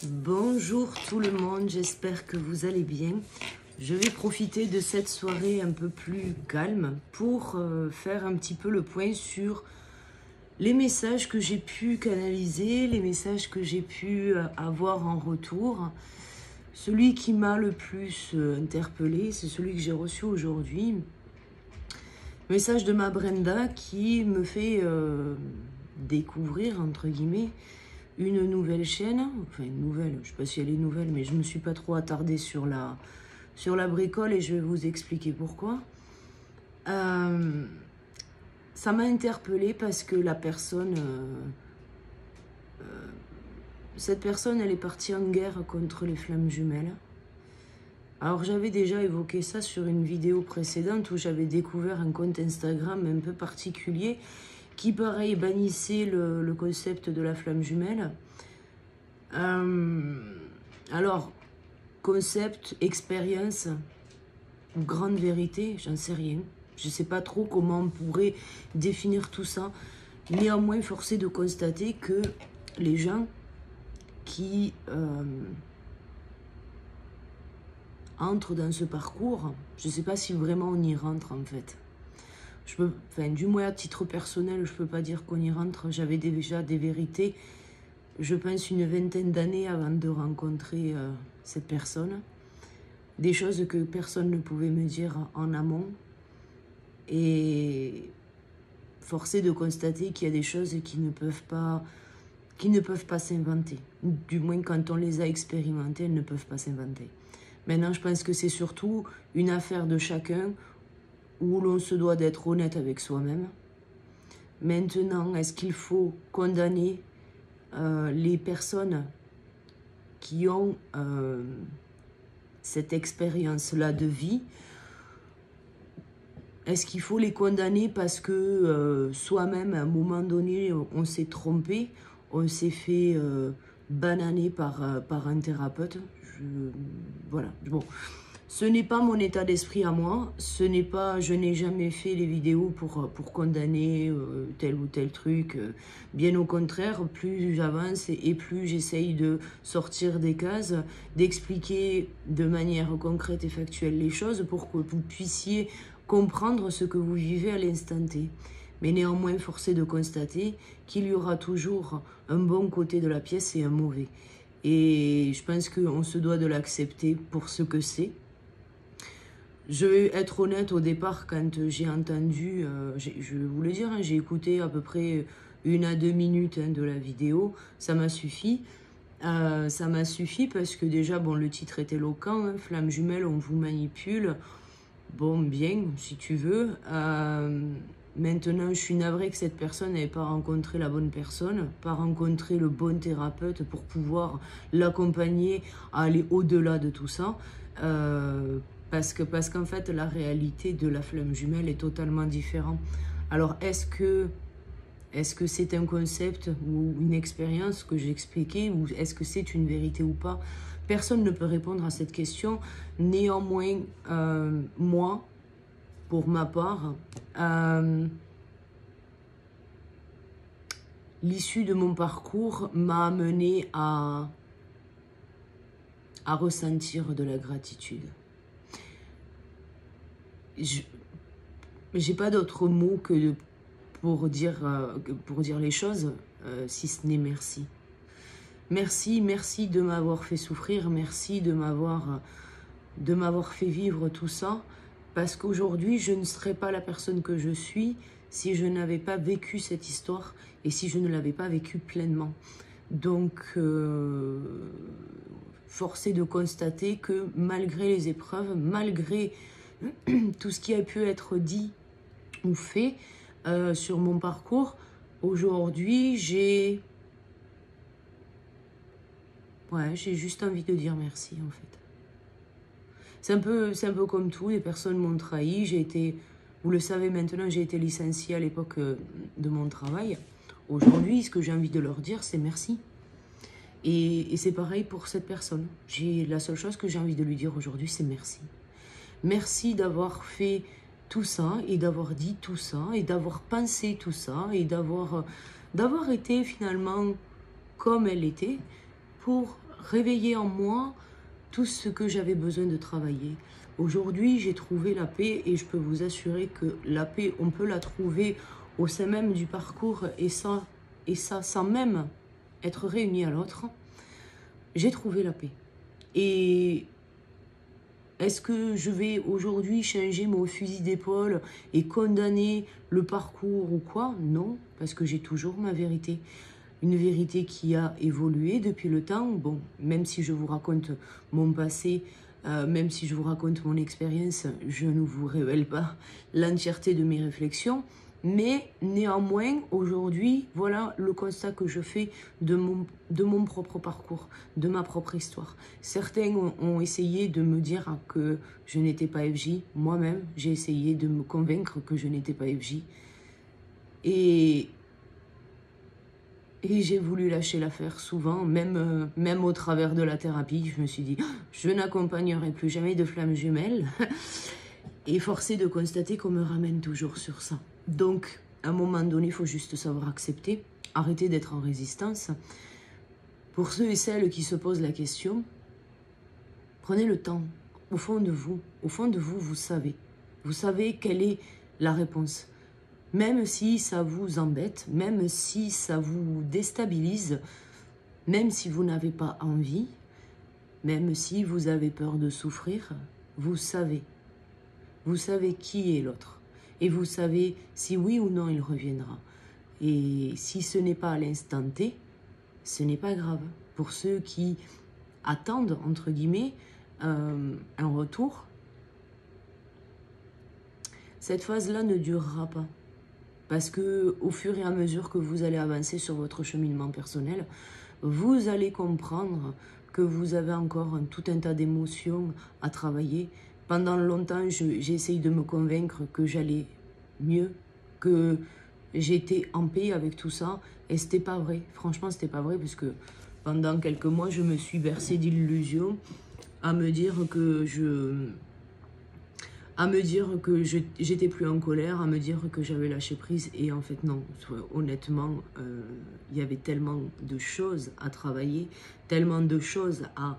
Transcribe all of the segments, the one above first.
Bonjour tout le monde, j'espère que vous allez bien. Je vais profiter de cette soirée un peu plus calme pour faire un petit peu le point sur les messages que j'ai pu canaliser, les messages que j'ai pu avoir en retour. Celui qui m'a le plus interpellé, c'est celui que j'ai reçu aujourd'hui. Message de ma Brenda qui me fait découvrir, entre guillemets, une nouvelle chaîne, enfin une nouvelle, je ne sais pas si elle est nouvelle, mais je ne me suis pas trop attardée sur la bricole et je vais vous expliquer pourquoi. Ça m'a interpellée parce que la personne, cette personne, elle est partie en guerre contre les flammes jumelles. Alors j'avais déjà évoqué ça sur une vidéo précédente où j'avais découvert un compte Instagram un peu particulier qui, pareil, bannissait le concept de la flamme jumelle. Alors, concept, expérience, grande vérité, j'en sais rien. Je ne sais pas trop comment on pourrait définir tout ça. Néanmoins, force est de constater que les gens qui entrent dans ce parcours, je ne sais pas si vraiment on y rentre en fait. Du moins à titre personnel, je ne peux pas dire qu'on y rentre. J'avais déjà des vérités, je pense une vingtaine d'années avant de rencontrer cette personne. Des choses que personne ne pouvait me dire en amont. Et forcé de constater qu'il y a des choses qui ne peuvent pas s'inventer. Du moins, quand on les a expérimentées, elles ne peuvent pas s'inventer. Maintenant, je pense que c'est surtout une affaire de chacun où l'on se doit d'être honnête avec soi-même. Maintenant, est-ce qu'il faut condamner les personnes qui ont cette expérience-là de vie? Est-ce qu'il faut les condamner parce que soi-même, à un moment donné, on s'est trompé, on s'est fait bananer par un thérapeute? Voilà, bon. Ce n'est pas mon état d'esprit à moi, je n'ai jamais fait les vidéos pour condamner tel ou tel truc. Bien au contraire, plus j'avance et plus j'essaye de sortir des cases, d'expliquer de manière concrète et factuelle les choses pour que vous puissiez comprendre ce que vous vivez à l'instant T. Mais néanmoins, forcé de constater qu'il y aura toujours un bon côté de la pièce et un mauvais. Et je pense qu'on se doit de l'accepter pour ce que c'est. Je vais être honnête, au départ, quand j'ai entendu, je vais vous le dire, hein, j'ai écouté à peu près 1 à 2 minutes de la vidéo, ça m'a suffi. Ça m'a suffi parce que déjà, bon, le titre est éloquent, hein, flamme jumelle, on vous manipule. Bon, bien, si tu veux. Maintenant, je suis navrée que cette personne n'ait pas rencontré la bonne personne, pas rencontré le bon thérapeute pour pouvoir l'accompagner à aller au-delà de tout ça. Parce qu'en fait, la réalité de la flamme jumelle est totalement différente. Alors, est-ce que c'est un concept ou une expérience que j'ai expliqué, ou est-ce que c'est une vérité ou pas? Personne ne peut répondre à cette question. Néanmoins, moi, pour ma part, l'issue de mon parcours m'a amené à ressentir de la gratitude. J'ai pas d'autre mot que pour dire les choses, si ce n'est merci. Merci de m'avoir fait souffrir, merci de m'avoir fait vivre tout ça, parce qu'aujourd'hui, je ne serais pas la personne que je suis si je n'avais pas vécu cette histoire et si je ne l'avais pas vécue pleinement. Donc, force est de constater que malgré les épreuves, malgré tout ce qui a pu être dit ou fait sur mon parcours, aujourd'hui, j'ai juste envie de dire merci, en fait. C'est un peu comme tout, les personnes m'ont trahi, vous le savez maintenant, j'ai été licenciée à l'époque de mon travail. Aujourd'hui, ce que j'ai envie de leur dire, c'est merci. Et c'est pareil pour cette personne. La seule chose que j'ai envie de lui dire aujourd'hui, c'est merci. Merci d'avoir fait tout ça, et d'avoir dit tout ça, et d'avoir pensé tout ça, et d'avoir été finalement comme elle était, pour réveillé en moi tout ce que j'avais besoin de travailler. Aujourd'hui, j'ai trouvé la paix et je peux vous assurer que la paix, on peut la trouver au sein même du parcours et ça sans même être réunis à l'autre. J'ai trouvé la paix. Et est-ce que je vais aujourd'hui changer mon fusil d'épaule et condamner le parcours ou quoi? Non, parce que j'ai toujours ma vérité. Une vérité qui a évolué depuis le temps. Bon, même si je vous raconte mon passé, même si je vous raconte mon expérience, je ne vous révèle pas l'entièreté de mes réflexions. Mais néanmoins, aujourd'hui, voilà le constat que je fais de mon propre parcours, de ma propre histoire. Certains ont essayé de me dire que je n'étais pas FJ. Moi-même, j'ai essayé de me convaincre que je n'étais pas FJ. Et j'ai voulu lâcher l'affaire souvent, même au travers de la thérapie. Je me suis dit, je n'accompagnerai plus jamais de flammes jumelles. Et forcé de constater qu'on me ramène toujours sur ça. Donc, à un moment donné, il faut juste savoir accepter, arrêter d'être en résistance. Pour ceux et celles qui se posent la question, prenez le temps. Au fond de vous, vous savez. Vous savez quelle est la réponse. Même si ça vous embête, même si ça vous déstabilise, même si vous n'avez pas envie, même si vous avez peur de souffrir, vous savez. Vous savez qui est l'autre. Et vous savez si oui ou non il reviendra. Et si ce n'est pas à l'instant T, ce n'est pas grave. Pour ceux qui attendent, entre guillemets, un retour, cette phase-là ne durera pas. Parce que au fur et à mesure que vous allez avancer sur votre cheminement personnel, vous allez comprendre que vous avez encore tout un tas d'émotions à travailler. Pendant longtemps, j'ai essayé de me convaincre que j'allais mieux, que j'étais en paix avec tout ça. Et c'était pas vrai. Franchement, c'était pas vrai parce que pendant quelques mois, je me suis bercée d'illusions à me dire que j'étais plus en colère, à me dire que j'avais lâché prise. Et en fait, non. Honnêtement, il y avait tellement de choses à travailler, tellement de choses à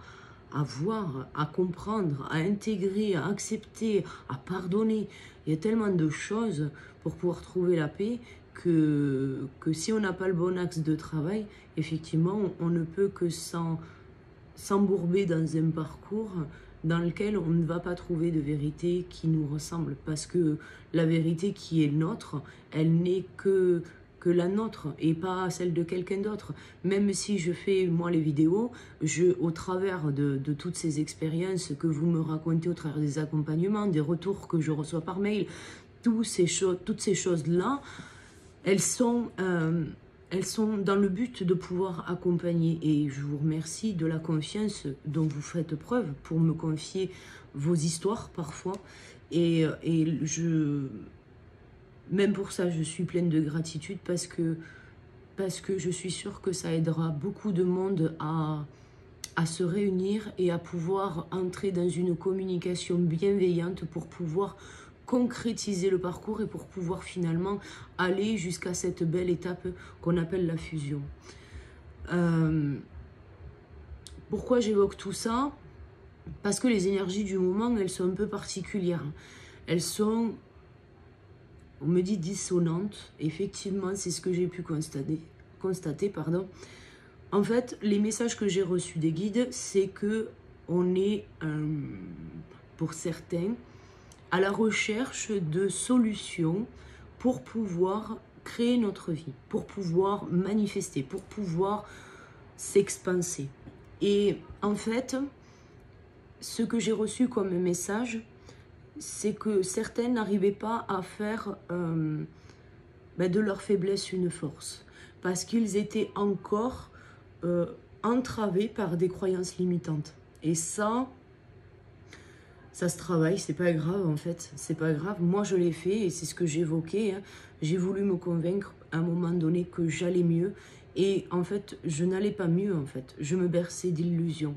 voir, à comprendre, à intégrer, à accepter, à pardonner. Il y a tellement de choses pour pouvoir trouver la paix que si on n'a pas le bon axe de travail, effectivement, on ne peut que s'embourber dans un parcours dans lequel on ne va pas trouver de vérité qui nous ressemble. Parce que la vérité qui est nôtre, elle n'est que la nôtre et pas celle de quelqu'un d'autre. Même si je fais, moi, les vidéos, au travers de toutes ces expériences que vous me racontez, au travers des accompagnements, des retours que je reçois par mail, toutes ces choses-là, elles sont dans le but de pouvoir accompagner. Et je vous remercie de la confiance dont vous faites preuve pour me confier vos histoires parfois. Et même pour ça, je suis pleine de gratitude parce que je suis sûre que ça aidera beaucoup de monde à se réunir et à pouvoir entrer dans une communication bienveillante pour pouvoir concrétiser le parcours et pour pouvoir finalement aller jusqu'à cette belle étape qu'on appelle la fusion. Pourquoi j'évoque tout ça? Parce que les énergies du moment, elles sont un peu particulières. Elles sont... On me dit dissonante. Effectivement, c'est ce que j'ai pu constater. En fait, les messages que j'ai reçus des guides, c'est que on est, pour certains, à la recherche de solutions pour pouvoir créer notre vie, pour pouvoir manifester, pour pouvoir s'expanser. Et en fait, ce que j'ai reçu comme message, c'est que certaines n'arrivaient pas à faire de leur faiblesse une force. Parce qu'ils étaient encore entravés par des croyances limitantes. Et ça se travaille, c'est pas grave en fait. C'est pas grave. Moi, je l'ai fait et c'est ce que j'évoquais. Hein. J'ai voulu me convaincre à un moment donné que j'allais mieux. Et en fait, je n'allais pas mieux en fait. Je me berçais d'illusions.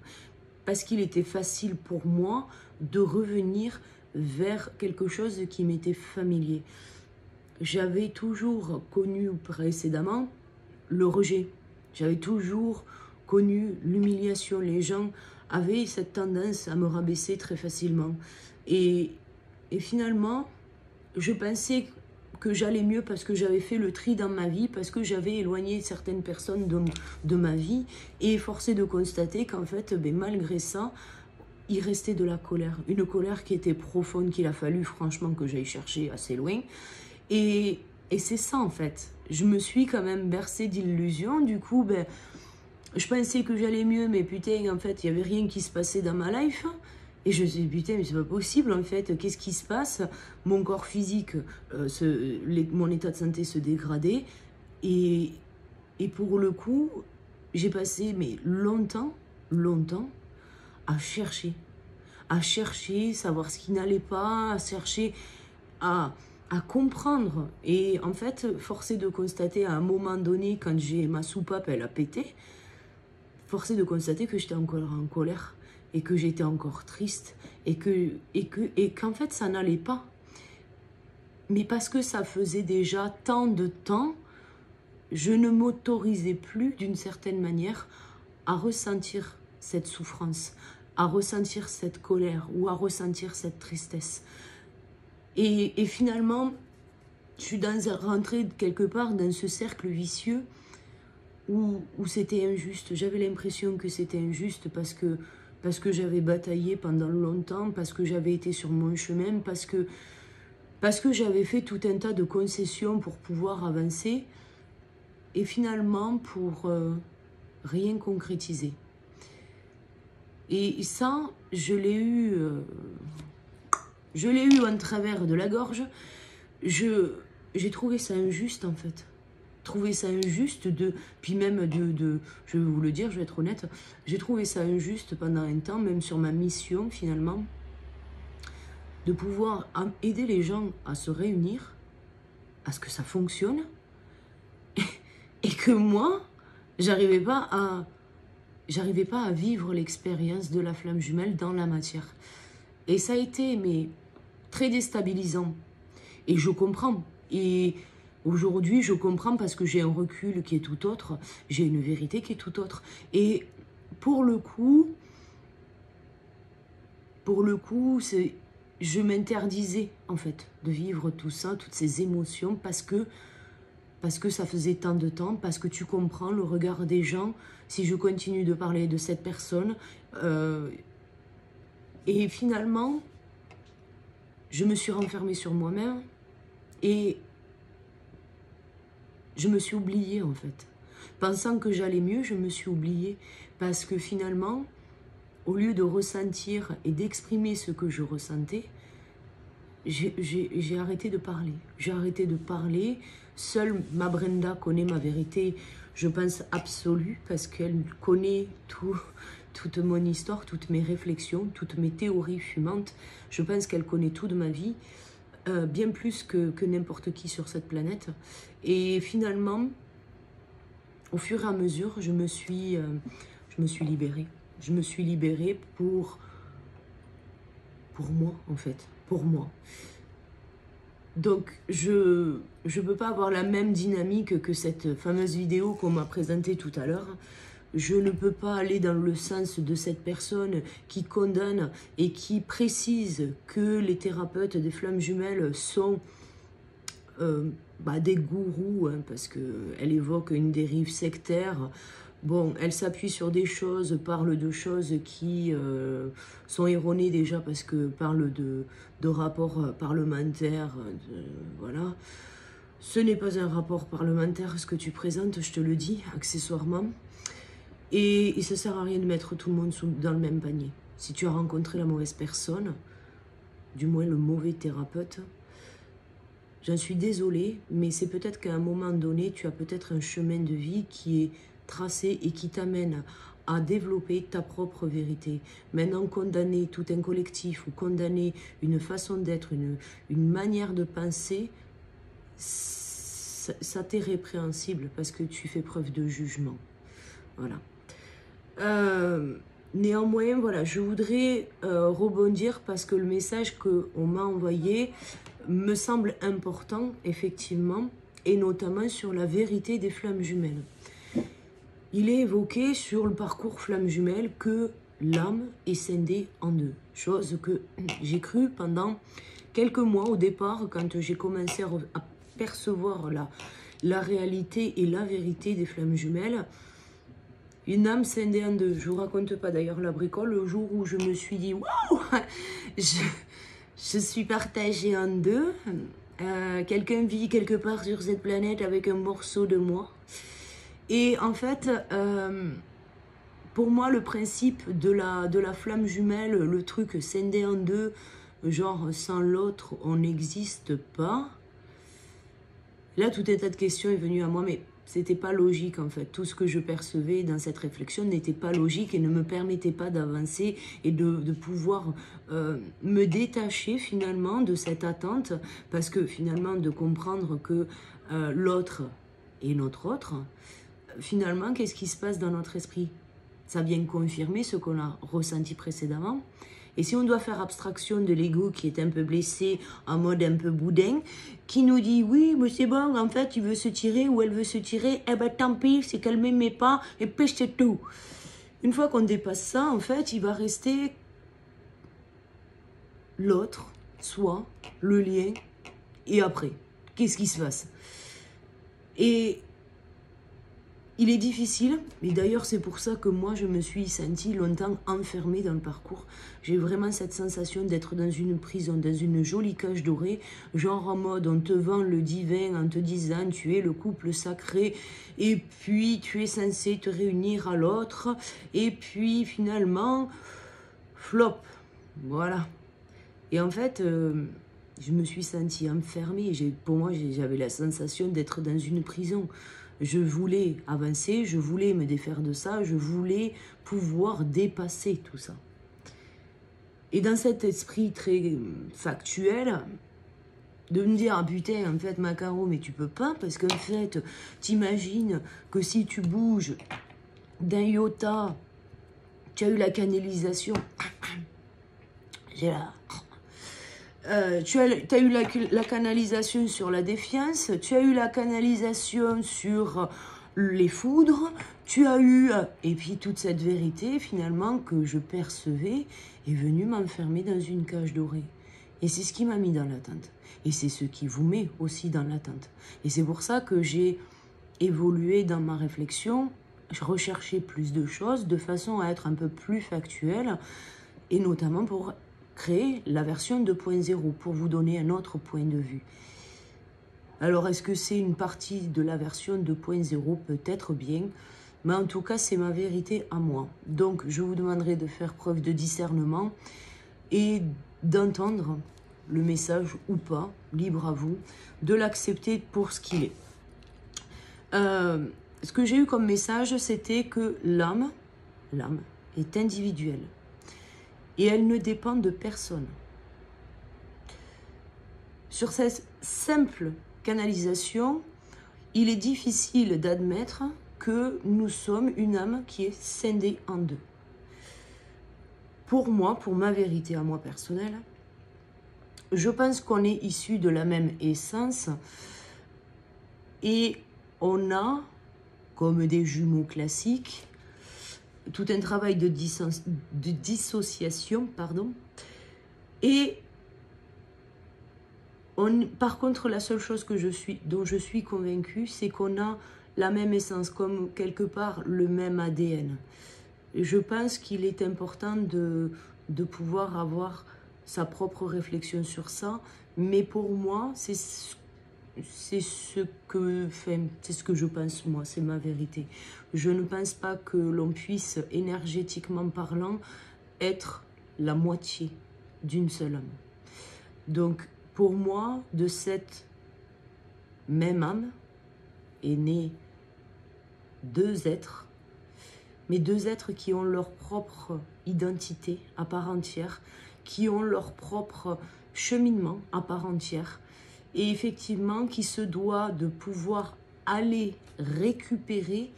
Parce qu'il était facile pour moi de revenir vers quelque chose qui m'était familier. J'avais toujours connu précédemment le rejet. J'avais toujours connu l'humiliation. Les gens avaient cette tendance à me rabaisser très facilement. Et finalement, je pensais que j'allais mieux parce que j'avais fait le tri dans ma vie, parce que j'avais éloigné certaines personnes de ma vie. Et forcé de constater qu'en fait, ben, malgré ça, il restait de la colère. Une colère qui était profonde, qu'il a fallu franchement que j'aille chercher assez loin. Et c'est ça en fait. Je me suis quand même bercée d'illusions. Du coup, ben, je pensais que j'allais mieux, mais putain, en fait, il n'y avait rien qui se passait dans ma life. Et je me suis dit, putain, mais c'est pas possible en fait. Qu'est-ce qui se passe? Mon corps physique, mon état de santé se dégradait. Et pour le coup, j'ai passé mais longtemps à chercher, savoir ce qui n'allait pas, à chercher à comprendre. Et en fait, forcé de constater à un moment donné, quand j'ai ma soupape, elle a pété, forcé de constater que j'étais encore en colère et que j'étais encore triste et qu'en fait, ça n'allait pas. Mais parce que ça faisait déjà tant de temps, je ne m'autorisais plus d'une certaine manière à ressentir cette souffrance, à ressentir cette colère ou à ressentir cette tristesse. Et finalement, je suis rentrée quelque part dans ce cercle vicieux où c'était injuste. J'avais l'impression que c'était injuste parce que j'avais bataillé pendant longtemps, parce que j'avais été sur mon chemin, parce que j'avais fait tout un tas de concessions pour pouvoir avancer et finalement pour rien concrétiser. Et ça, je l'ai eu en travers de la gorge. J'ai trouvé ça injuste en fait. Trouvé ça injuste puis même je vais vous le dire, je vais être honnête, j'ai trouvé ça injuste pendant un temps, même sur ma mission finalement, de pouvoir aider les gens à se réunir, à ce que ça fonctionne, et que moi, j'arrivais pas à vivre l'expérience de la flamme jumelle dans la matière. Et ça a été mais très déstabilisant. Et je comprends. Et aujourd'hui, je comprends parce que j'ai un recul qui est tout autre. J'ai une vérité qui est tout autre. Et pour le coup, je m'interdisais en fait de vivre tout ça, toutes ces émotions, parce que ça faisait tant de temps, parce que tu comprends le regard des gens, si je continue de parler de cette personne. Et finalement, je me suis renfermée sur moi-même et je me suis oubliée en fait. Pensant que j'allais mieux, je me suis oubliée parce que finalement, au lieu de ressentir et d'exprimer ce que je ressentais, j'ai arrêté de parler. J'ai arrêté de parler. Seule ma Brenda connaît ma vérité, je pense absolue, parce qu'elle connaît toute mon histoire, toutes mes réflexions, toutes mes théories fumantes. Je pense qu'elle connaît tout de ma vie, bien plus que n'importe qui sur cette planète. Et finalement, au fur et à mesure, je me suis libérée. Je me suis libérée pour moi, en fait, pour moi. Donc, je ne peux pas avoir la même dynamique que cette fameuse vidéo qu'on m'a présentée tout à l'heure. Je ne peux pas aller dans le sens de cette personne qui condamne et qui précise que les thérapeutes des flammes jumelles sont des gourous, hein, parce qu'elle évoque une dérive sectaire. Bon, elle s'appuie sur des choses, parle de choses qui sont erronées déjà parce que parle de rapports parlementaires, voilà. Ce n'est pas un rapport parlementaire ce que tu présentes, je te le dis, accessoirement. Et ça ne sert à rien de mettre tout le monde dans le même panier. Si tu as rencontré la mauvaise personne, du moins le mauvais thérapeute, j'en suis désolée, mais c'est peut-être qu'à un moment donné, tu as peut-être un chemin de vie qui est tracé et qui t'amène à développer ta propre vérité. Maintenant, condamner tout un collectif ou condamner une façon d'être, une manière de penser, ça t'est répréhensible parce que tu fais preuve de jugement. Voilà. Néanmoins, voilà, je voudrais rebondir parce que le message qu'on m'a envoyé me semble important, effectivement, et notamment sur la vérité des flammes jumelles. il est évoqué sur le parcours flamme jumelle que l'âme est scindée en deux. Chose que j'ai cru pendant quelques mois au départ, quand j'ai commencé à percevoir la réalité et la vérité des flammes jumelles. Une âme scindée en deux. Je ne vous raconte pas d'ailleurs la bricole, le jour où je me suis dit, waouh, je suis partagée en deux. Quelqu'un vit quelque part sur cette planète avec un morceau de moi. Et en fait, pour moi, le principe de la flamme jumelle, le truc scindé en deux, genre sans l'autre, on n'existe pas. Là, tout un tas de questions est venu à moi, mais c'était pas logique en fait. Tout ce que je percevais dans cette réflexion n'était pas logique et ne me permettait pas d'avancer et de pouvoir me détacher finalement de cette attente, parce que finalement de comprendre que l'autre est notre autre, finalement qu'est-ce qui se passe dans notre esprit? Ça vient confirmer ce qu'on a ressenti précédemment. Et si on doit faire abstraction de l'ego qui est un peu blessé, en mode un peu boudin, qui nous dit, oui, mais c'est bon, en fait, il veut se tirer ou elle veut se tirer, eh ben tant pis, c'est qu'elle ne m'aimait pas, et puis c'est tout. Une fois qu'on dépasse ça, en fait, il va rester l'autre, soi, le lien, et après, qu'est-ce qui se passe? Et il est difficile, et d'ailleurs c'est pour ça que moi je me suis sentie longtemps enfermée dans le parcours. J'ai vraiment cette sensation d'être dans une prison, dans une jolie cage dorée, genre en mode on te vend le divin en te disant tu es le couple sacré, et puis tu es censé te réunir à l'autre, et puis finalement, flop, voilà. Et en fait, je me suis sentie enfermée, pour moi j'avais la sensation d'être dans une prison. Je voulais avancer, je voulais me défaire de ça, je voulais pouvoir dépasser tout ça. Et dans cet esprit très factuel, de me dire, ah putain, en fait, Macaro, mais tu peux pas, parce qu'en fait, t'imagines que si tu bouges d'un iota, tu as eu la canalisation, j'ai la... tu as eu la canalisation sur la défiance, tu as eu la canalisation sur les foudres, tu as eu... Et puis toute cette vérité, finalement, que je percevais, est venue m'enfermer dans une cage dorée. Et c'est ce qui m'a mis dans l'attente. Et c'est ce qui vous met aussi dans l'attente. Et c'est pour ça que j'ai évolué dans ma réflexion, je recherchais plus de choses, de façon à être un peu plus factuelle, et notamment pour créer la version 2.0 pour vous donner un autre point de vue. Alors, est-ce que c'est une partie de la version 2.0? Peut-être bien, mais en tout cas, c'est ma vérité à moi. Donc, je vous demanderai de faire preuve de discernement et d'entendre le message ou pas, libre à vous, de l'accepter pour ce qu'il est. Ce que j'ai eu comme message, c'était que l'âme est individuelle. Et elle ne dépend de personne. Sur cette simple canalisation, il est difficile d'admettre que nous sommes une âme qui est scindée en deux. Pour moi, pour ma vérité à moi personnelle, je pense qu'on est issus de la même essence et on a, comme des jumeaux classiques, tout un travail de dissociation, pardon. Et par contre, la seule chose dont je suis convaincue, c'est qu'on a la même essence, comme quelque part le même ADN. Et je pense qu'il est important de pouvoir avoir sa propre réflexion sur ça, mais pour moi, c'est ce que je pense moi, c'est ma vérité. Je ne pense pas que l'on puisse, énergétiquement parlant, être la moitié d'une seule âme. Donc, pour moi, de cette même âme est né deux êtres, mais deux êtres qui ont leur propre identité à part entière, qui ont leur propre cheminement à part entière, et effectivement qui se doit de pouvoir aller récupérer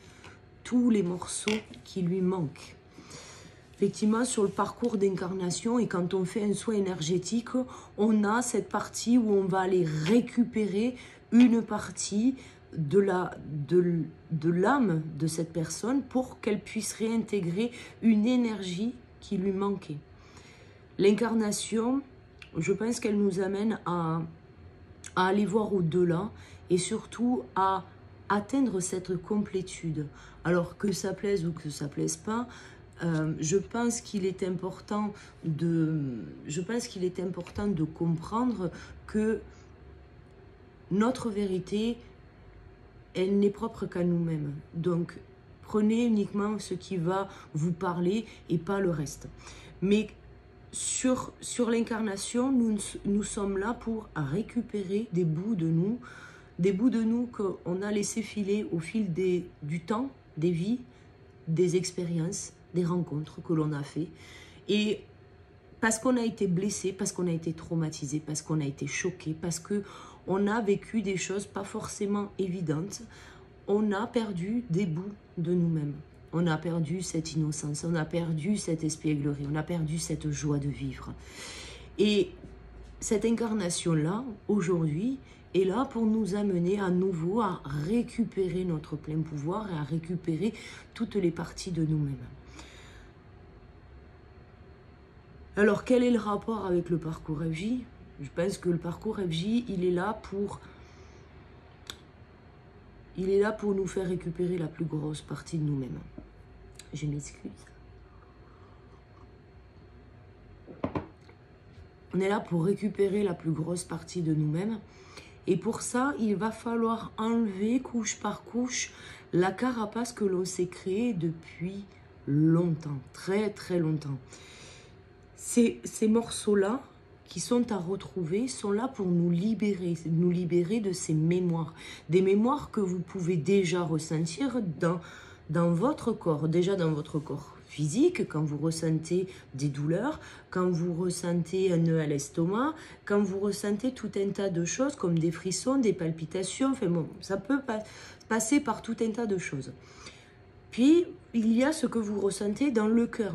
tous les morceaux qui lui manquent. Effectivement, sur le parcours d'incarnation, et quand on fait un soin énergétique, on a cette partie où on va aller récupérer une partie de l'âme de cette personne pour qu'elle puisse réintégrer une énergie qui lui manquait. L'incarnation, je pense qu'elle nous amène à aller voir au-delà et surtout à atteindre cette complétude. Alors que ça plaise ou que ça plaise pas, je pense qu'il est important de comprendre que notre vérité, elle n'est propre qu'à nous-mêmes. Donc, prenez uniquement ce qui va vous parler et pas le reste. Mais sur l'incarnation, nous sommes là pour récupérer des bouts de nous qu'on a laissé filer au fil du temps, des vies, des expériences, des rencontres que l'on a fait. Et parce qu'on a été blessé, parce qu'on a été traumatisé, parce qu'on a été choqué, parce qu'on a vécu des choses pas forcément évidentes, on a perdu des bouts de nous-mêmes. On a perdu cette innocence, on a perdu cette espièglerie, on a perdu cette joie de vivre. Et cette incarnation-là, aujourd'hui, est là pour nous amener à nouveau à récupérer notre plein pouvoir et à récupérer toutes les parties de nous-mêmes. Alors, quel est le rapport avec le parcours FJ? Je pense que le parcours FJ, il est là pour nous faire récupérer la plus grosse partie de nous-mêmes. Je m'excuse. On est là pour récupérer la plus grosse partie de nous-mêmes. Et pour ça, il va falloir enlever couche par couche la carapace que l'on s'est créée depuis longtemps, très très longtemps. Ces morceaux-là qui sont à retrouver sont là pour nous libérer de ces mémoires. Des mémoires que vous pouvez déjà ressentir dans votre corps, déjà dans votre corps physique, quand vous ressentez des douleurs, quand vous ressentez un nœud à l'estomac, quand vous ressentez tout un tas de choses comme des frissons, des palpitations, enfin bon, ça peut passer par tout un tas de choses. Puis, il y a ce que vous ressentez dans le cœur.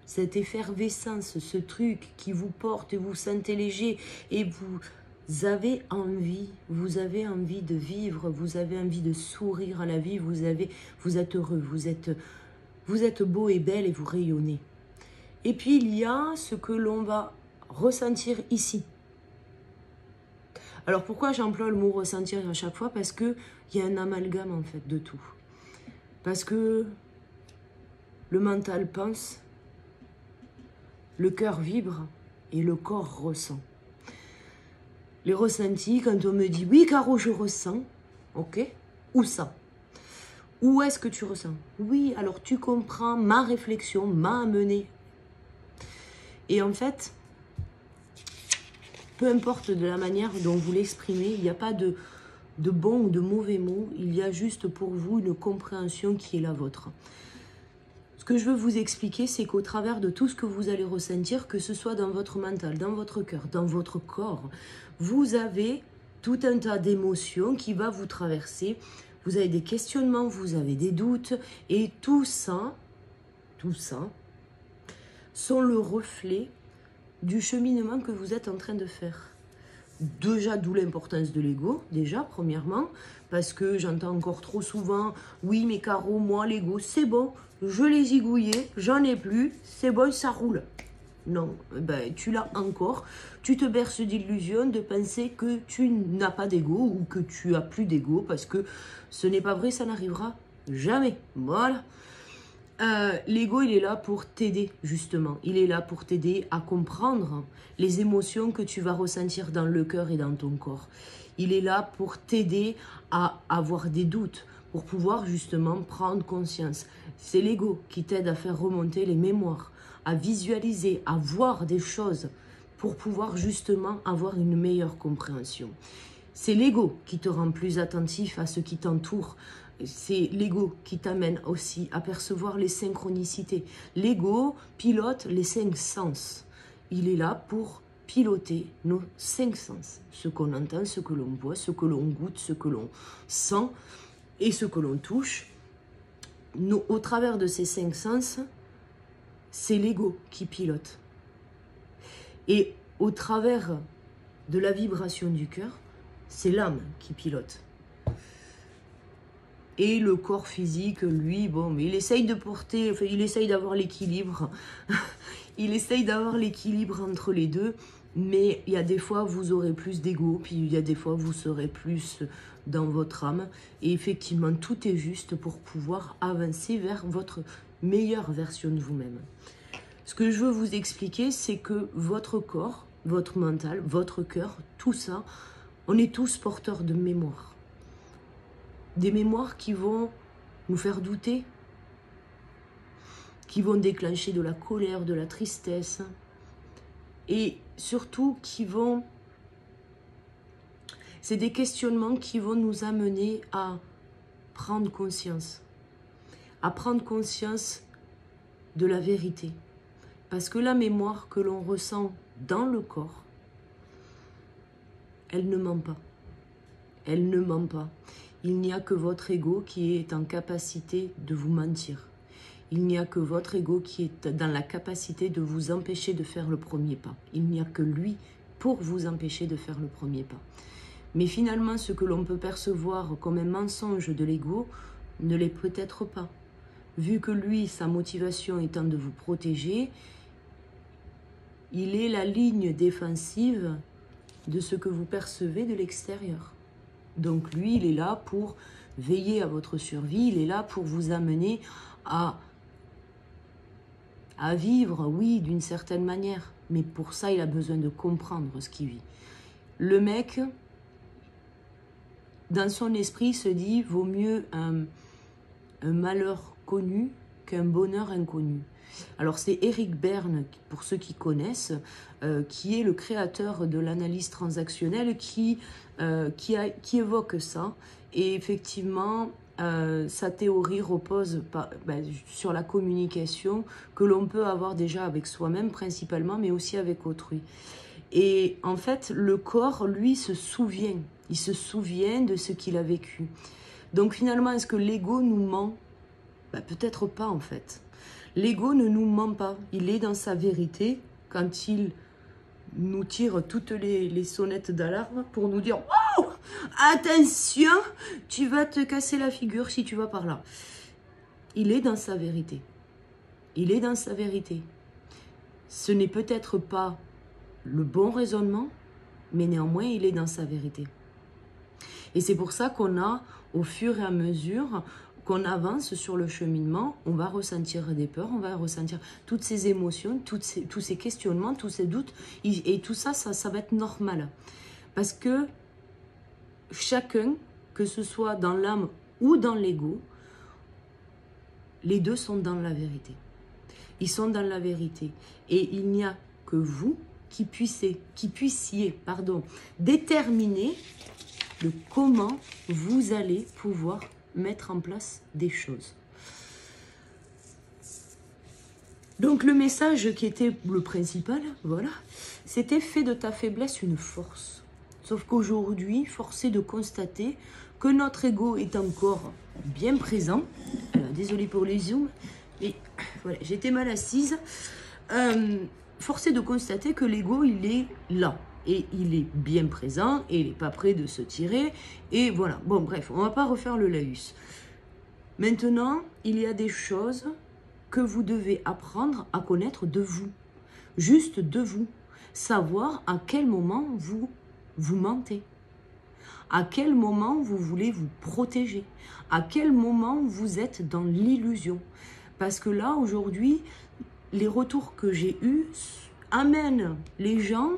Cette effervescence, ce truc qui vous porte et vous sentez léger et vous avez envie de vivre, vous avez envie de sourire à la vie, vous êtes heureux, vous êtes beau et belle et vous rayonnez. Et puis il y a ce que l'on va ressentir ici. Alors pourquoi j'emploie le mot ressentir à chaque fois? Parce qu'il y a un amalgame en fait de tout. Parce que le mental pense, le cœur vibre et le corps ressent. Les ressentis, quand on me dit « Oui, Caro, je ressens », ok, où ça? Où est-ce que tu ressens? Oui, alors tu comprends, ma réflexion m'a amené. Et en fait, peu importe de la manière dont vous l'exprimez, il n'y a pas de bons ou de mauvais mots, il y a juste pour vous une compréhension qui est la vôtre. Ce que je veux vous expliquer, c'est qu'au travers de tout ce que vous allez ressentir, que ce soit dans votre mental, dans votre cœur, dans votre corps, vous avez tout un tas d'émotions qui va vous traverser. Vous avez des questionnements, vous avez des doutes, et tout ça sont le reflet du cheminement que vous êtes en train de faire. Déjà, d'où l'importance de l'ego, déjà, premièrement, parce que j'entends encore trop souvent, oui, mais Caro, moi, l'ego, c'est bon, je l'ai zigouillé, j'en ai plus, c'est bon, ça roule. Non, ben, tu l'as encore, tu te berces d'illusions de penser que tu n'as pas d'ego ou que tu as plus d'ego, parce que ce n'est pas vrai, ça n'arrivera jamais. Voilà. L'ego, il est là pour t'aider, justement. Il est là pour t'aider à comprendre les émotions que tu vas ressentir dans le cœur et dans ton corps. Il est là pour t'aider à avoir des doutes, pour pouvoir justement prendre conscience. C'est l'ego qui t'aide à faire remonter les mémoires, à visualiser, à voir des choses pour pouvoir justement avoir une meilleure compréhension. C'est l'ego qui te rend plus attentif à ce qui t'entoure. C'est l'ego qui t'amène aussi à percevoir les synchronicités. L'ego pilote les 5 sens. Il est là pour piloter nos 5 sens. Ce qu'on entend, ce que l'on voit, ce que l'on goûte, ce que l'on sent et ce que l'on touche. Au travers de ces 5 sens, c'est l'ego qui pilote. Et au travers de la vibration du cœur, c'est l'âme qui pilote. Et le corps physique, lui, bon, mais il essaye de porter, enfin, il essaye d'avoir l'équilibre. Il essaye d'avoir l'équilibre entre les deux. Mais il y a des fois, vous aurez plus d'ego, puis il y a des fois, vous serez plus dans votre âme. Et effectivement, tout est juste pour pouvoir avancer vers votre meilleure version de vous-même. Ce que je veux vous expliquer, c'est que votre corps, votre mental, votre cœur, tout ça, on est tous porteurs de mémoires. Des mémoires qui vont nous faire douter, qui vont déclencher de la colère, de la tristesse, et surtout qui vont... C'est des questionnements qui vont nous amener à prendre conscience de la vérité. Parce que la mémoire que l'on ressent dans le corps, elle ne ment pas. Elle ne ment pas. Il n'y a que votre ego qui est en capacité de vous mentir. Il n'y a que votre ego qui est dans la capacité de vous empêcher de faire le premier pas. Il n'y a que lui pour vous empêcher de faire le premier pas. Mais finalement, ce que l'on peut percevoir comme un mensonge de l'ego ne l'est peut-être pas. Vu que lui, sa motivation étant de vous protéger, il est la ligne défensive de ce que vous percevez de l'extérieur. Donc lui, il est là pour veiller à votre survie, il est là pour vous amener à vivre, oui, d'une certaine manière. Mais pour ça, il a besoin de comprendre ce qu'il vit. Le mec, dans son esprit, se dit, vaut mieux un malheur connu qu'un bonheur inconnu. Alors c'est Eric Berne, pour ceux qui connaissent, qui est le créateur de l'analyse transactionnelle, qui évoque ça. Et effectivement, sa théorie repose sur la communication que l'on peut avoir déjà avec soi-même principalement, mais aussi avec autrui. Et en fait, le corps, lui, se souvient. Il se souvient de ce qu'il a vécu. Donc finalement, est-ce que l'ego nous ment? Peut-être pas en fait. L'ego ne nous ment pas. Il est dans sa vérité quand il nous tire toutes les sonnettes d'alarme pour nous dire « Wow, attention, tu vas te casser la figure si tu vas par là. » Il est dans sa vérité. Il est dans sa vérité. Ce n'est peut-être pas le bon raisonnement, mais néanmoins, il est dans sa vérité. Et c'est pour ça qu'on a, au fur et à mesure qu'on avance sur le cheminement, on va ressentir des peurs, on va ressentir toutes ces émotions, tous ces questionnements, tous ces doutes. Et tout ça, ça va être normal. Parce que chacun, que ce soit dans l'âme ou dans l'ego, les deux sont dans la vérité. Ils sont dans la vérité. Et il n'y a que vous qui puissiez déterminer de comment vous allez pouvoir mettre en place des choses. Donc le message qui était le principal, voilà, c'était « fais de ta faiblesse une force ». Sauf qu'aujourd'hui, force est de constater que notre ego est encore bien présent. Désolée pour les zooms, mais voilà, j'étais mal assise. Force est de constater que l'ego, il est là. Et il est bien présent, et il n'est pas prêt de se tirer. Et voilà, bon bref, on ne va pas refaire le laïus. Maintenant, il y a des choses que vous devez apprendre à connaître de vous. Juste de vous. Savoir à quel moment vous mentez. À quel moment vous voulez vous protéger. À quel moment vous êtes dans l'illusion. Parce que là, aujourd'hui, les retours que j'ai eus amènent les gens...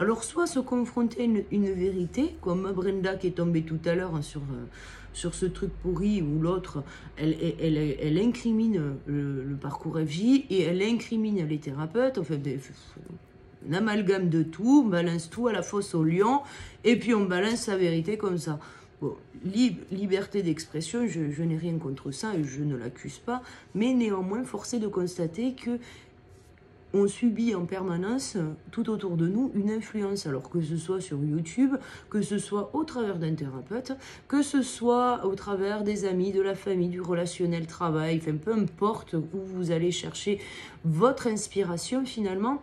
Alors, soit se confronter à une vérité, comme Brenda qui est tombée tout à l'heure sur ce truc pourri, où l'autre, elle incrimine le parcours FJ et elle incrimine les thérapeutes, on fait un amalgame de tout, on balance tout à la fosse au lion, et puis on balance sa vérité comme ça. Bon, liberté d'expression, je n'ai rien contre ça et je ne l'accuse pas, mais néanmoins, forcé de constater que on subit en permanence, tout autour de nous, une influence, alors que ce soit sur YouTube, que ce soit au travers d'un thérapeute, que ce soit au travers des amis, de la famille, du relationnel, travail, enfin peu importe où vous allez chercher votre inspiration finalement,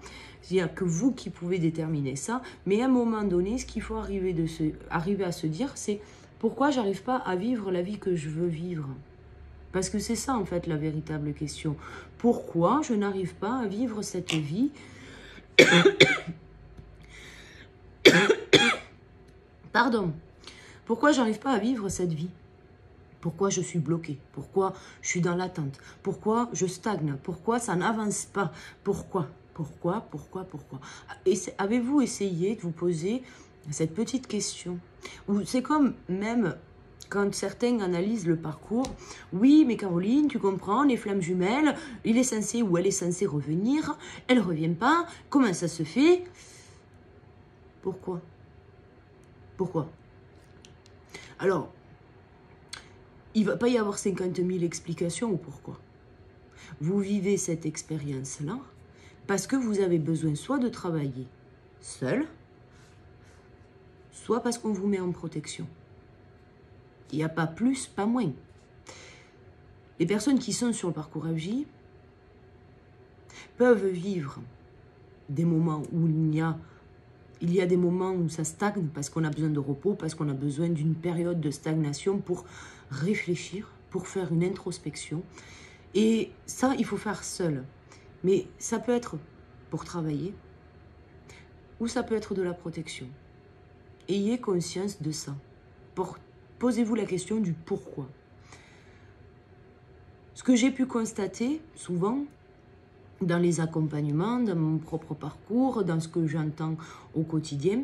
il n'y a que vous qui pouvez déterminer ça, mais à un moment donné, ce qu'il faut arriver à se dire, c'est Pourquoi j'arrive pas à vivre la vie que je veux vivre? Parce que c'est ça, en fait, la véritable question. Pourquoi je n'arrive pas à vivre cette vie? Pardon. Pourquoi j'arrive pas à vivre cette vie? Pourquoi je suis bloquée? Pourquoi je suis dans l'attente? Pourquoi je stagne? Pourquoi ça n'avance pas? Pourquoi? Avez-vous essayé de vous poser cette petite question? Ou c'est comme même quand certains analysent le parcours. Oui, mais Caroline, tu comprends, les flammes jumelles, il est censé ou elle est censée revenir, elle ne revient pas, comment ça se fait? Pourquoi? Pourquoi? Alors, il ne va pas y avoir 50 000 explications au pourquoi. Vous vivez cette expérience-là parce que vous avez besoin soit de travailler seul, soit parce qu'on vous met en protection. Il n'y a pas plus, pas moins. Les personnes qui sont sur le parcours AJ peuvent vivre des moments où il y a des moments où ça stagne parce qu'on a besoin de repos, parce qu'on a besoin d'une période de stagnation pour réfléchir, pour faire une introspection. Et ça, il faut faire seul. Mais ça peut être pour travailler ou ça peut être de la protection. Ayez conscience de ça. Posez-vous la question du pourquoi. Ce que j'ai pu constater souvent dans les accompagnements, dans mon propre parcours, dans ce que j'entends au quotidien,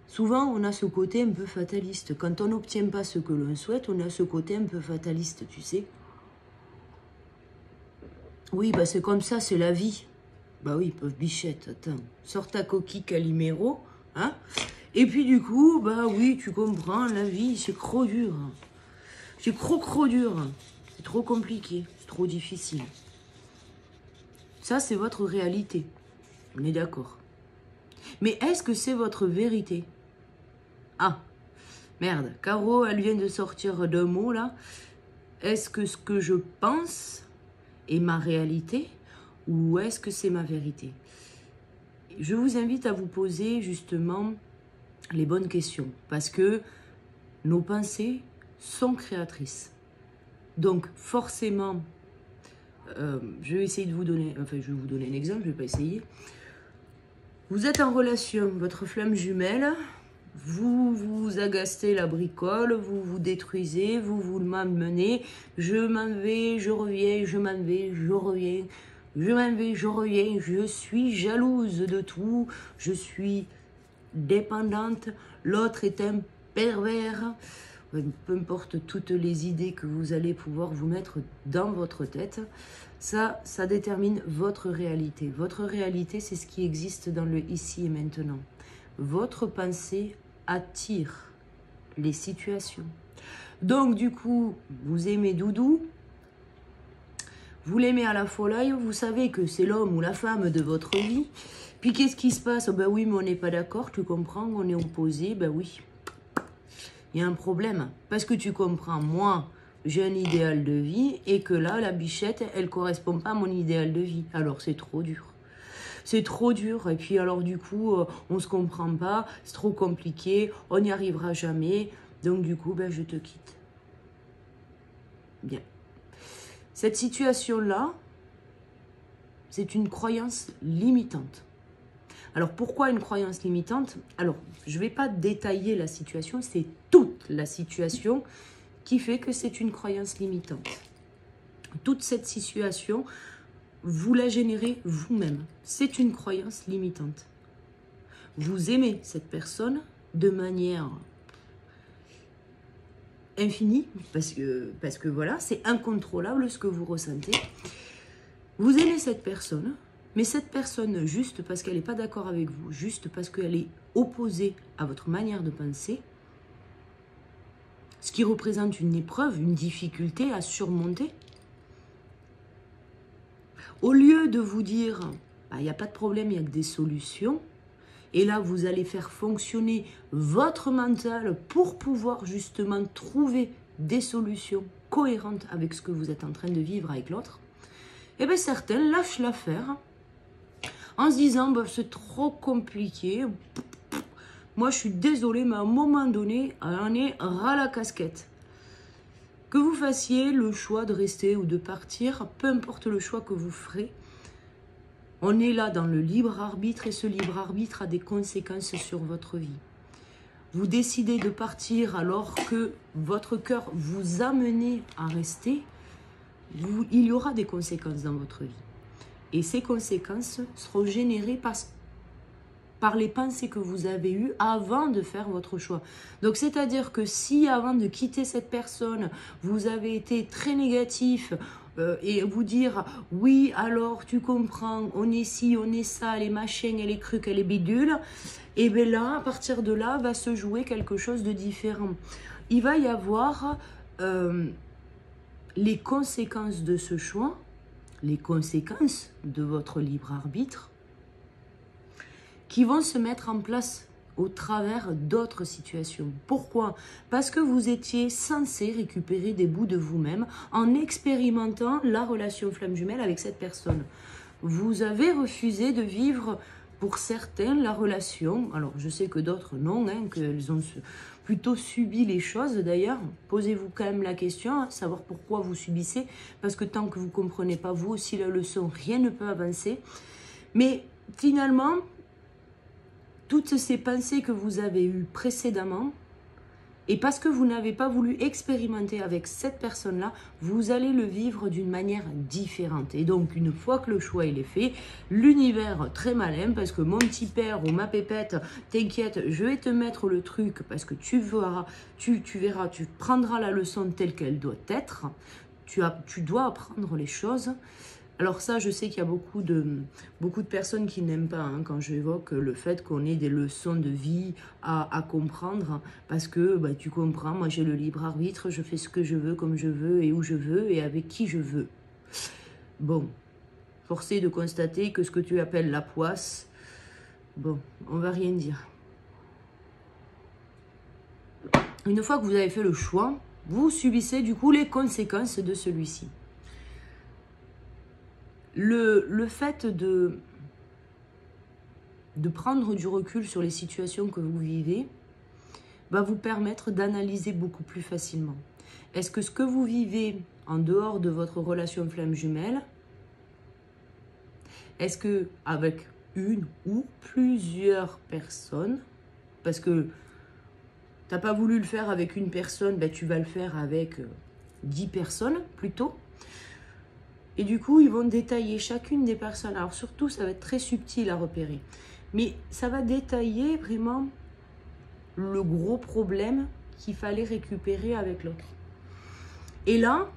souvent on a ce côté un peu fataliste. Quand on n'obtient pas ce que l'on souhaite, on a ce côté un peu fataliste, tu sais. Oui, bah c'est comme ça, c'est la vie. Bah oui, pauvre bichette, attends. Sors ta coquille Calimero, hein. Et puis du coup, bah oui, tu comprends, la vie, c'est trop dur. C'est trop dur. C'est trop compliqué, c'est trop difficile. Ça, c'est votre réalité. On est d'accord. Mais est-ce que c'est votre vérité? Ah, merde. Caro, elle vient de sortir d'un mot, là. Est-ce que ce que je pense est ma réalité ou est-ce que c'est ma vérité? Je vous invite à vous poser, justement, les bonnes questions. Parce que nos pensées sont créatrices. Donc, forcément... je vais essayer de vous donner, je vais vous donner un exemple, je ne vais pas essayer. Vous êtes en relation, votre flamme jumelle, vous vous agacez la bricole, vous vous détruisez, vous vous m'amenez, je m'en vais, je reviens, je m'en vais, je reviens, je m'en vais, je reviens, je suis jalouse de tout, je suis dépendante, l'autre est un pervers. Peu importe toutes les idées que vous allez pouvoir vous mettre dans votre tête, ça détermine votre réalité. Votre réalité, c'est ce qui existe dans le ici et maintenant. Votre pensée attire les situations. Donc, du coup, vous aimez Doudou, vous l'aimez à la folie, vous savez que c'est l'homme ou la femme de votre vie. Puis, qu'est-ce qui se passe? Ben oui, mais on n'est pas d'accord, tu comprends, on est opposés, ben oui. Il y a un problème, parce que tu comprends, moi, j'ai un idéal de vie, et que là, la bichette, elle ne correspond pas à mon idéal de vie. Alors, c'est trop dur. C'est trop dur, et puis alors, du coup, on ne se comprend pas, c'est trop compliqué, on n'y arrivera jamais, donc du coup, ben, je te quitte. Bien. Cette situation-là, c'est une croyance limitante. Alors, pourquoi une croyance limitante? Alors, je ne vais pas détailler la situation, c'est toute la situation qui fait que c'est une croyance limitante. Toute cette situation, vous la générez vous-même. C'est une croyance limitante. Vous aimez cette personne de manière infinie, parce que voilà, c'est incontrôlable ce que vous ressentez. Vous aimez cette personne, mais cette personne, juste parce qu'elle n'est pas d'accord avec vous, juste parce qu'elle est opposée à votre manière de penser, ce qui représente une épreuve, une difficulté à surmonter, au lieu de vous dire, il n'y a pas de problème, il n'y a que des solutions, et là, vous allez faire fonctionner votre mental pour pouvoir justement trouver des solutions cohérentes avec ce que vous êtes en train de vivre avec l'autre, et bien certains lâchent l'affaire en se disant, c'est trop compliqué, Moi, je suis désolée, mais à un moment donné, on est ras la casquette. Que vous fassiez le choix de rester ou de partir, peu importe le choix que vous ferez, on est là dans le libre arbitre et ce libre arbitre a des conséquences sur votre vie. Vous décidez de partir alors que votre cœur vous amenait à rester, il y aura des conséquences dans votre vie. Et ces conséquences seront générées par les pensées que vous avez eues avant de faire votre choix. Donc, c'est-à-dire que si avant de quitter cette personne, vous avez été très négatif et vous dire « oui, alors tu comprends, on est ci, on est ça, les machins, et les trucs, et les bidules », et bien là, à partir de là, va se jouer quelque chose de différent. Il va y avoir les conséquences de ce choix, les conséquences de votre libre arbitre, qui vont se mettre en place au travers d'autres situations. Pourquoi? Parce que vous étiez censé récupérer des bouts de vous-même en expérimentant la relation flamme jumelle avec cette personne. Vous avez refusé de vivre, pour certains, la relation. Alors, je sais que d'autres non, hein, qu'elles ont plutôt subi les choses. D'ailleurs, posez-vous quand même la question, hein, savoir pourquoi vous subissez, parce que tant que vous ne comprenez pas vous aussi la leçon, rien ne peut avancer. Mais finalement, toutes ces pensées que vous avez eues précédemment, et parce que vous n'avez pas voulu expérimenter avec cette personne-là, vous allez le vivre d'une manière différente. Et donc, une fois que le choix il est fait, l'univers très malin, parce que mon petit père ou ma pépette, t'inquiète, je vais te mettre le truc, parce que tu verras, tu prendras la leçon telle qu'elle doit être, tu dois apprendre les choses. Alors ça, je sais qu'il y a beaucoup de personnes qui n'aiment pas hein, quand j'évoque le fait qu'on ait des leçons de vie à comprendre, parce que bah, tu comprends, moi j'ai le libre arbitre, je fais ce que je veux, comme je veux, et où je veux, et avec qui je veux. Bon, forcé de constater que ce que tu appelles la poisse, bon, on va rien dire. Une fois que vous avez fait le choix, vous subissez du coup les conséquences de celui-ci. Le fait de prendre du recul sur les situations que vous vivez va vous permettre d'analyser beaucoup plus facilement. Est-ce que ce que vous vivez en dehors de votre relation flamme jumelle, est-ce que avec une ou plusieurs personnes, parce que tu n'as pas voulu le faire avec une personne, ben tu vas le faire avec 10 personnes plutôt. Et du coup, ils vont détailler chacune des personnes. Alors surtout, ça va être très subtil à repérer. Mais ça va détailler vraiment le gros problème qu'il fallait récupérer avec l'autre. Et là,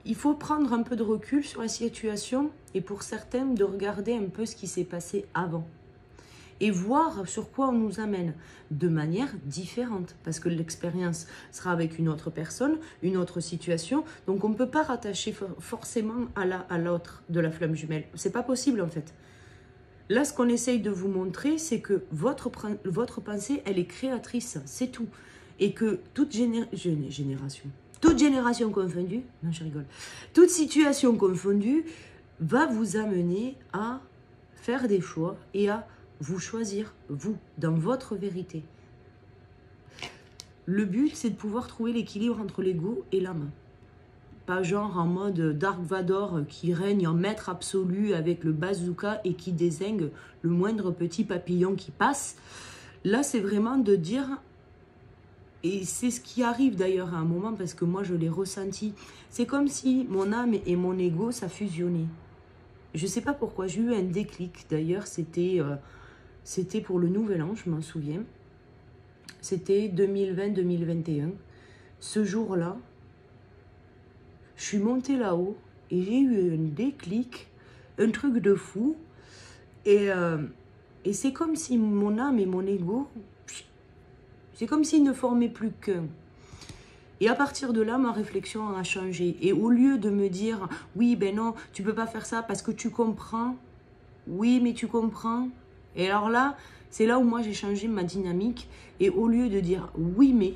il faut prendre un peu de recul sur la situation et pour certains, de regarder un peu ce qui s'est passé avant. Et voir sur quoi on nous amène de manière différente. Parce que l'expérience sera avec une autre personne, une autre situation. Donc on ne peut pas rattacher forcément à l'autre de la flamme jumelle. C'est pas possible en fait. Là, ce qu'on essaye de vous montrer, c'est que votre pensée, elle est créatrice, c'est tout. Et que toute génération confondue, non je rigole, toute situation confondue va vous amener à faire des choix et à vous choisir, vous, dans votre vérité. Le but, c'est de pouvoir trouver l'équilibre entre l'ego et l'âme. Pas genre en mode Dark Vador qui règne en maître absolu avec le bazooka et qui dézingue le moindre petit papillon qui passe. Là, c'est vraiment de dire, et c'est ce qui arrive d'ailleurs à un moment parce que moi, je l'ai ressenti. C'est comme si mon âme et mon ego, ça fusionnait. Je ne sais pas pourquoi, j'ai eu un déclic. D'ailleurs, c'était pour le Nouvel An, je m'en souviens. C'était 2020-2021. Ce jour-là, je suis montée là-haut et j'ai eu un déclic, un truc de fou. Et c'est comme si mon âme et mon ego, c'est comme s'ils ne formaient plus qu'un. Et à partir de là, ma réflexion a changé. Et au lieu de me dire, oui, ben non, tu peux pas faire ça parce que tu comprends. Oui, mais tu comprends. Et alors là, c'est là où moi j'ai changé ma dynamique. Et au lieu de dire oui mais,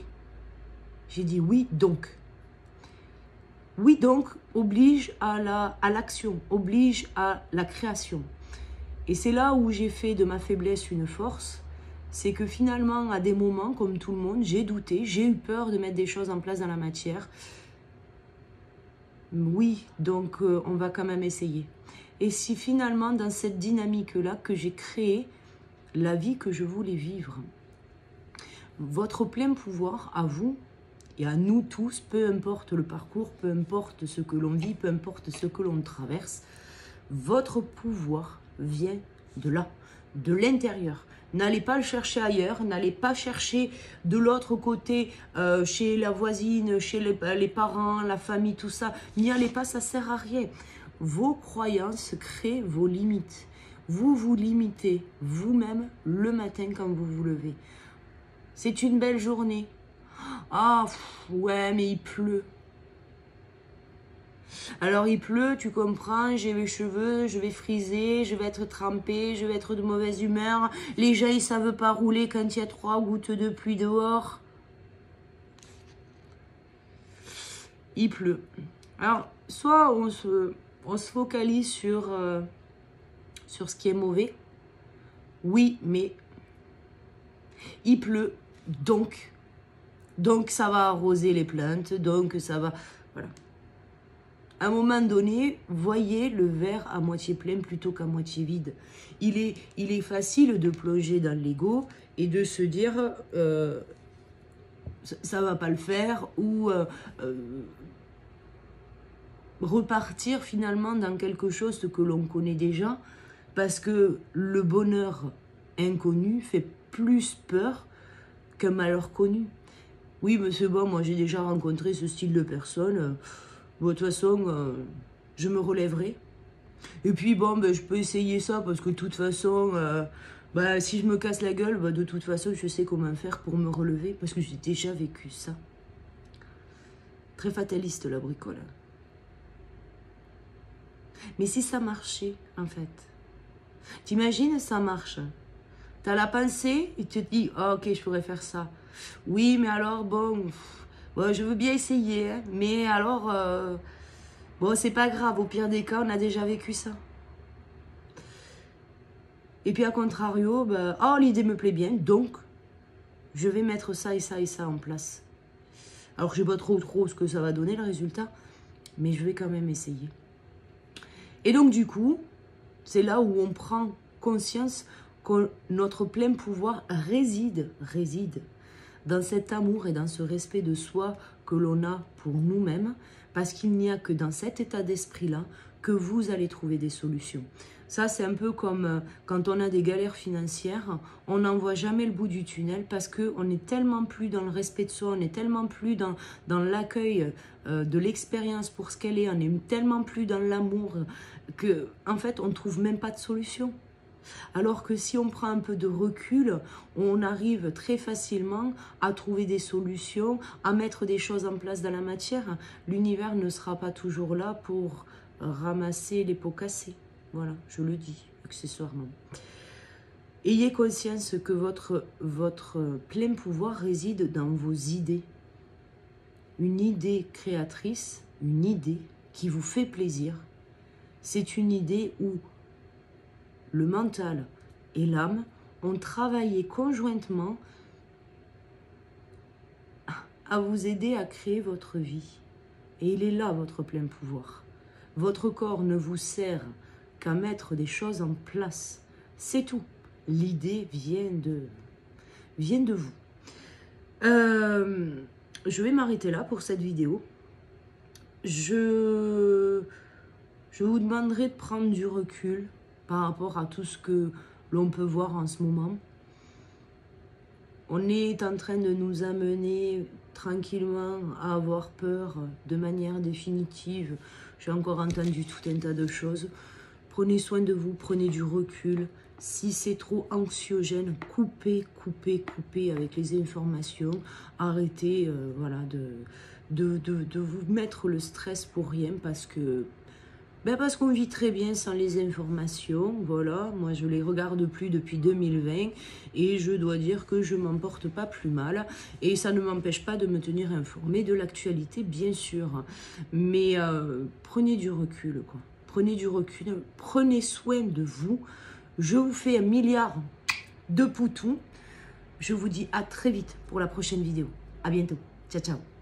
j'ai dit oui donc. Oui donc oblige à l'action, oblige à la création. Et c'est là où j'ai fait de ma faiblesse une force. c'est que finalement, à des moments, comme tout le monde, j'ai douté, j'ai eu peur de mettre des choses en place dans la matière. Oui, donc on va quand même essayer. Et si finalement, dans cette dynamique-là, que j'ai créé la vie que je voulais vivre, votre plein pouvoir à vous et à nous tous, peu importe le parcours, peu importe ce que l'on vit, peu importe ce que l'on traverse, votre pouvoir vient de là, de l'intérieur. N'allez pas le chercher ailleurs, n'allez pas chercher de l'autre côté, chez la voisine, chez les parents, la famille, tout ça. N'y allez pas, ça ne sert à rien. Vos croyances créent vos limites. Vous vous limitez vous-même le matin quand vous vous levez. C'est une belle journée. Ah, ouais, mais il pleut. Alors il pleut, tu comprends, j'ai les cheveux, je vais friser, je vais être trempée, je vais être de mauvaise humeur. Les gens, ils savent pas rouler quand il y a 3 gouttes de pluie dehors. Il pleut. Alors, soit on se focalise sur ce qui est mauvais. Oui, mais il pleut, donc ça va arroser les plantes, donc ça va... Voilà. À un moment donné, voyez le verre à moitié plein plutôt qu'à moitié vide. Il est facile de plonger dans l'ego et de se dire ça va pas le faire ou repartir finalement dans quelque chose que l'on connaît déjà parce que le bonheur inconnu fait plus peur qu'un malheur connu. Oui, mais c'est bon, moi j'ai déjà rencontré ce style de personne. Bon, de toute façon, je me relèverai. Et puis, bon, ben, je peux essayer ça parce que de toute façon, si je me casse la gueule, de toute façon, je sais comment faire pour me relever parce que j'ai déjà vécu ça. Très fataliste, la bricole. Mais si ça marchait, en fait, t'imagines, ça marche. T'as la pensée et tu te dis, oh, ok, je pourrais faire ça. Oui, mais alors, bon... Ouais, je veux bien essayer, hein, mais alors, bon, c'est pas grave, au pire des cas, on a déjà vécu ça. Et puis, à contrario, oh, l'idée me plaît bien, donc, je vais mettre ça et ça et ça en place. Alors, je sais pas trop ce que ça va donner, le résultat, mais je vais quand même essayer. Et donc, du coup, c'est là où on prend conscience que notre plein pouvoir réside dans cet amour et dans ce respect de soi que l'on a pour nous-mêmes, parce qu'il n'y a que dans cet état d'esprit-là que vous allez trouver des solutions. Ça, c'est un peu comme quand on a des galères financières, on n'en voit jamais le bout du tunnel parce qu'on est tellement plus dans le respect de soi, on est tellement plus dans l'accueil de l'expérience pour ce qu'elle est, on est tellement plus dans l'amour que, en fait, on ne trouve même pas de solution. Alors que si on prend un peu de recul, on arrive très facilement à trouver des solutions, à mettre des choses en place dans la matière. L'univers ne sera pas toujours là pour ramasser les pots cassés. Voilà, je le dis accessoirement. Ayez conscience que votre plein pouvoir réside dans vos idées. Une idée créatrice, une idée qui vous fait plaisir, c'est une idée où le mental et l'âme ont travaillé conjointement à vous aider à créer votre vie. Et il est là votre plein pouvoir. Votre corps ne vous sert qu'à mettre des choses en place. C'est tout. L'idée vient de vous. Je vais m'arrêter là pour cette vidéo. Je vous demanderai de prendre du recul par rapport à tout ce que l'on peut voir en ce moment. On est en train de nous amener tranquillement à avoir peur de manière définitive. J'ai encore entendu tout un tas de choses. Prenez soin de vous, prenez du recul. Si c'est trop anxiogène, coupez avec les informations. Arrêtez voilà, de vous mettre le stress pour rien parce qu'on vit très bien sans les informations, voilà, moi je les regarde plus depuis 2020 et je dois dire que je m'en porte pas plus mal et ça ne m'empêche pas de me tenir informée de l'actualité bien sûr, mais prenez du recul quoi, prenez du recul, prenez soin de vous, je vous fais 1 milliard de poutous, Je vous dis à très vite pour la prochaine vidéo. À bientôt. Ciao, ciao.